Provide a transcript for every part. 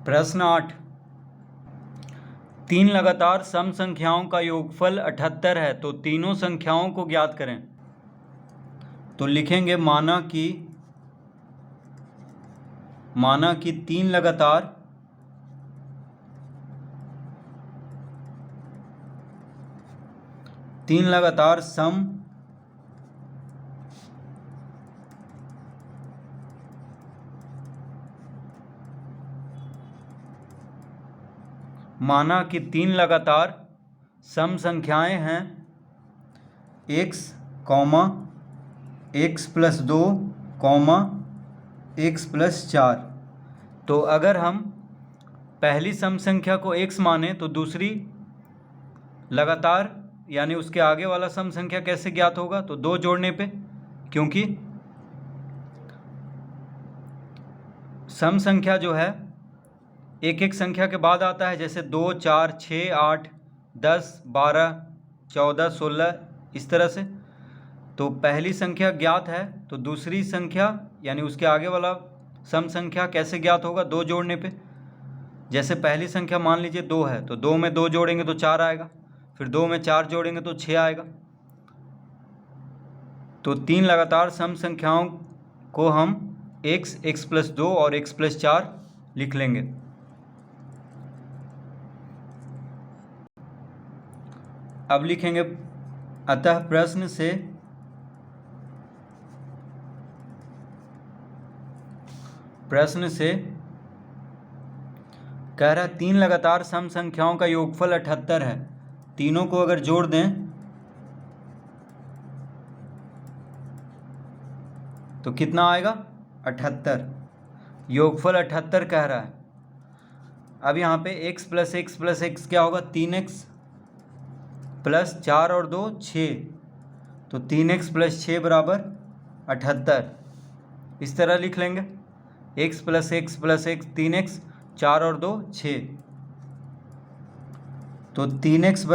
प्रश्न 8, तीन लगातार सम संख्याओं का योगफल 78 है तो तीनों संख्याओं को ज्ञात करें। तो लिखेंगे माना कि तीन लगातार सम माना कि तीन लगातार सम संख्याएं हैं x, x + 2, x + 4। तो अगर हम पहली सम संख्या को x माने तो दूसरी लगातार यानी उसके आगे वाला सम संख्या कैसे ज्ञात होगा? तो दो जोड़ने पे, क्योंकि सम संख्या जो है एक एक संख्या के बाद आता है, जैसे 2, 4, 6, 8, 10, 12, 14, 16 इस तरह से। तो पहली संख्या ज्ञात है तो दूसरी संख्या यानी उसके आगे वाला सम संख्या कैसे ज्ञात होगा? दो जोड़ने पे। जैसे पहली संख्या मान लीजिए 2 है तो 2 में 2 जोड़ेंगे तो 4 आएगा, फिर 2 में 4 जोड़ेंगे तो 6 आएगा। तो तीन लगातार सम संख्याओं को हम x, x + 2 और x + 4 लिख लेंगे। अब लिखेंगे अतः प्रश्न से कह रहा है तीन लगातार सम संख्याओं का योगफल 78 है। तीनों को अगर जोड़ दें तो कितना आएगा? 78। योगफल 78 कह रहा है। अब यहाँ पे x + x + x क्या होगा? 3x + 4 और 2 6, तो 3x + 6 = 78। इस तरह लिख लेंगे x + x + x 3x, 4 और 2 6, तो 3x =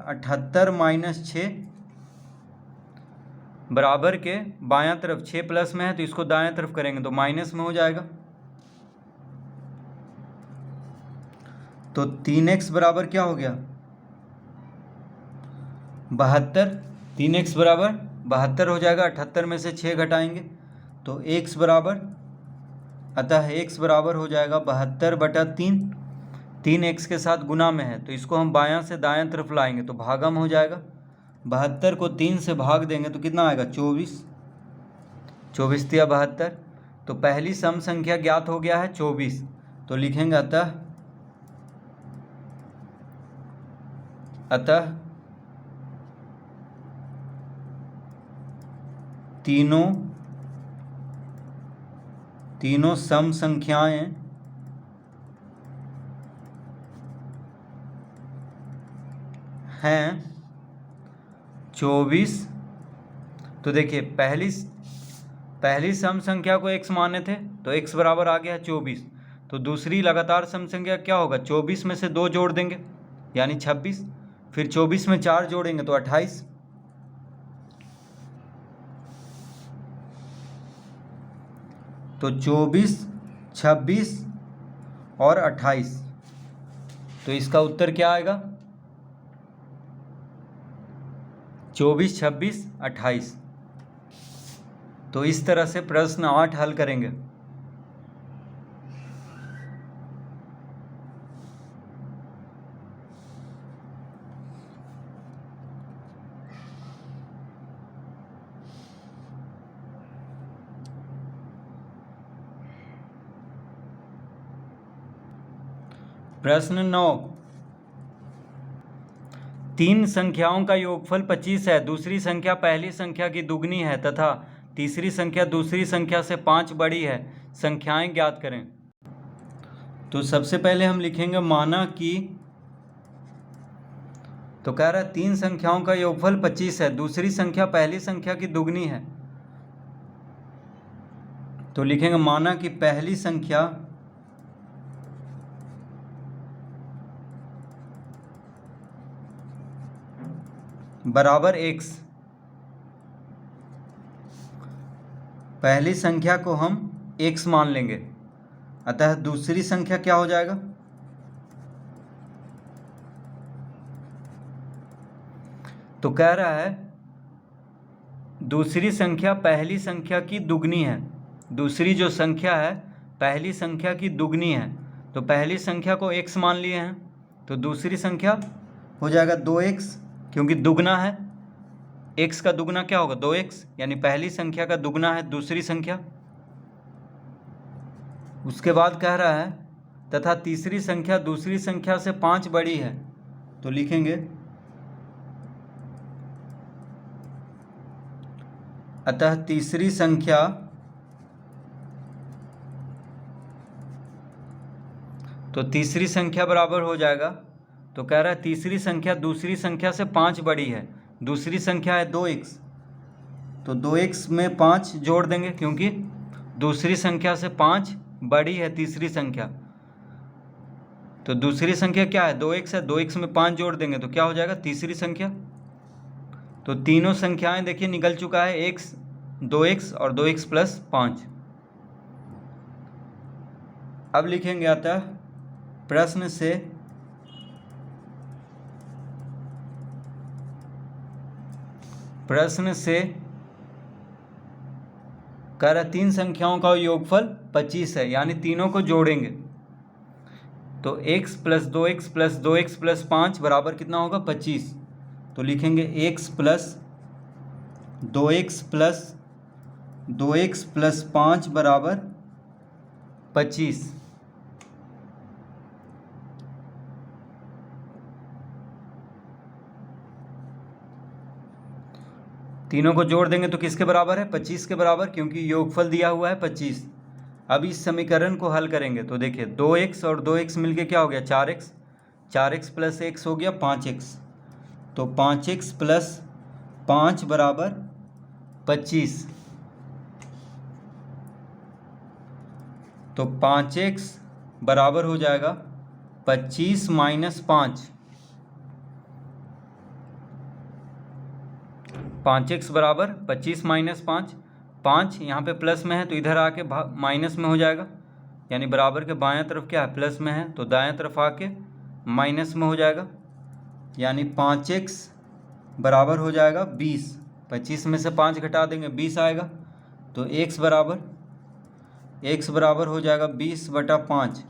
78 - 6 बराबर के बायां तरफ 6 प्लस में है तो इसको दायां तरफ करेंगे तो माइनस में हो जाएगा। तो 3x बराबर क्या हो गया? 72। 3x बराबर 72 हो जाएगा। 78 में से 6 घटाएंगे तो x बराबर, अतः x बराबर हो जाएगा 72/3। 3x के साथ गुना में है तो इसको हम बायां से दायां तरफ लाएंगे तो भागम हो जाएगा। 72 को 3 से भाग देंगे तो कितना आएगा? 24। 24 × 72। तो पहली सम संख्या ज्ञात हो गया है 24। तो लिखेंगे अतः तीनों सम संख्याएं हैं 24। तो देखिए पहली सम संख्या को x माने थे तो x बराबर आ गया 24। तो दूसरी लगातार सम संख्या क्या होगा? 24 में से 2 जोड़ देंगे यानी 26, फिर 24 में 4 जोड़ेंगे तो 28। तो 24, 26 और 28। तो इसका उत्तर क्या आएगा? 24, 26, 28। तो इस तरह से प्रश्न 8 हल करेंगे। प्रश्न 9, तीन संख्याओं का योगफल 25 है। दूसरी संख्या पहली संख्या की दुगनी है तथा तीसरी संख्या दूसरी संख्या से 5 बड़ी है। संख्याएं ज्ञात करें। तो सबसे पहले हम लिखेंगे माना कि, तो कह रहा है तीन संख्याओं का योगफल 25 है, दूसरी संख्या पहली संख्या की दुगनी है। तो लिखेंगे माना कि पहली संख्या बराबर x। पहली संख्या को हम x मान लेंगे अतः दूसरी संख्या क्या हो जाएगा? तो कह रहा है दूसरी संख्या पहली संख्या की दुगनी है। दूसरी जो संख्या है पहली संख्या की दुगनी है। तो पहली संख्या को x मान लिए हैं, तो दूसरी संख्या हो जाएगा 2x, क्योंकि दुगना है। x का दुगना क्या होगा? 2x, यानी पहली संख्या का दुगना है दूसरी संख्या। उसके बाद कह रहा है तथा तीसरी संख्या दूसरी संख्या से 5 बड़ी है। तो लिखेंगे अतः तीसरी संख्या बराबर हो जाएगा। तो कह रहा है तीसरी संख्या दूसरी संख्या से 5 बड़ी है। दूसरी संख्या है 2x, तो 2x में 5 जोड़ देंगे, क्योंकि दूसरी संख्या से 5 बड़ी है तीसरी संख्या। तो दूसरी संख्या क्या है? 2x है, 2x में 5 जोड़ देंगे तो क्या हो जाएगा? तीसरी संख्या। तो तीनों संख्याएं देखिए निकल चुका है, x, 2x और 2x प्लस 5। अब लिखेंगे अतः प्रश्न से कह रहा तीन संख्याओं का योगफल 25 है, यानी तीनों को जोड़ेंगे तो x plus 2x plus 2x plus 5 बराबर कितना होगा? 25। तो लिखेंगे x प्लस 2x प्लस 5 बराबर 25। तीनों को जोड़ देंगे तो किसके बराबर है? 25 के बराबर, क्योंकि योगफल दिया हुआ है 25। अब इस समीकरण को हल करेंगे तो देखिए 2x और 2x मिलके क्या हो गया? 4x, 4x प्लस x हो गया 5x। तो 5x प्लस 5 बराबर 25। तो 5x बराबर हो जाएगा 25 माइनस 5। 5x बराबर 25 माइनस 5। 5 यहाँ पे प्लस में है तो इधर आके माइनस में हो जाएगा, यानी बराबर के बायां तरफ क्या है? प्लस में है, तो दायां तरफ आके माइनस में हो जाएगा, यानी 5x बराबर हो जाएगा 20। 25 में से 5 घटा देंगे 20 आएगा। तो x बराबर हो जाएगा 20/5।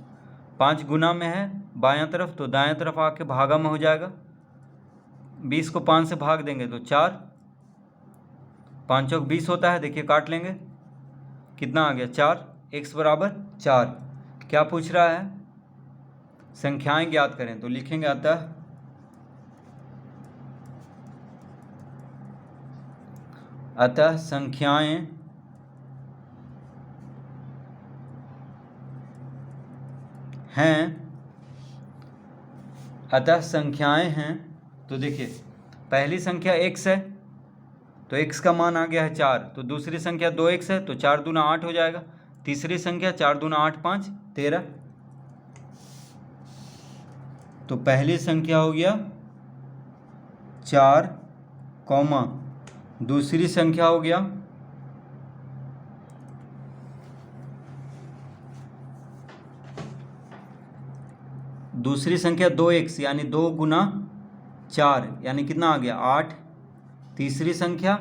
5 गुना में है बायां तरफ, तो दायां तरफ आके भागा में हो जाएगा। 20 को 5 से भाग देंगे तो 4, 5 चौक 20 होता है, देखिए काट लेंगे, कितना आ गया? 4। x बराबर 4। क्या पूछ रहा है? संख्याएं ज्ञात करें। तो लिखेंगे अतः संख्याएं हैं। तो देखिए पहली संख्या x है तो x का मान आ गया है 4। तो दूसरी संख्या 2x है तो 4 दूना 8 हो जाएगा। तीसरी संख्या 4 दूना 8 5 13। तो पहली संख्या हो गया 4, दूसरी संख्या हो गया दूसरी संख्या 2x, यानी 2 गुना 4, यानी कितना आ गया? 8। तीसरी संख्या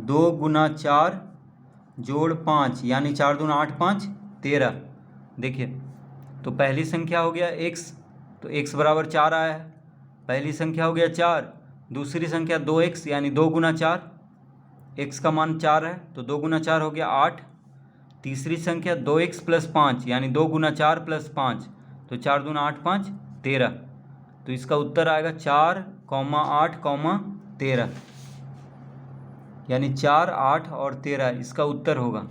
2 गुना 4 जोड़ 5, यानी 4 दूना 8 5 13। देखिए तो पहली संख्या हो गया x, तो x बराबर 4 आया है। पहली संख्या हो गया 4, दूसरी संख्या 2x, यानी 2 गुना 4, x का मान 4 है तो 2 गुना 4 हो गया 8। तीसरी संख्या 2x प्लस 5, यानी 2 गुना 4 प्लस 5, तो 4 दूना 8 5 13। तो इसका उत्तर आएगा 4, 8, 13, यानी 4, 8 और 13 इसका उत्तर होगा।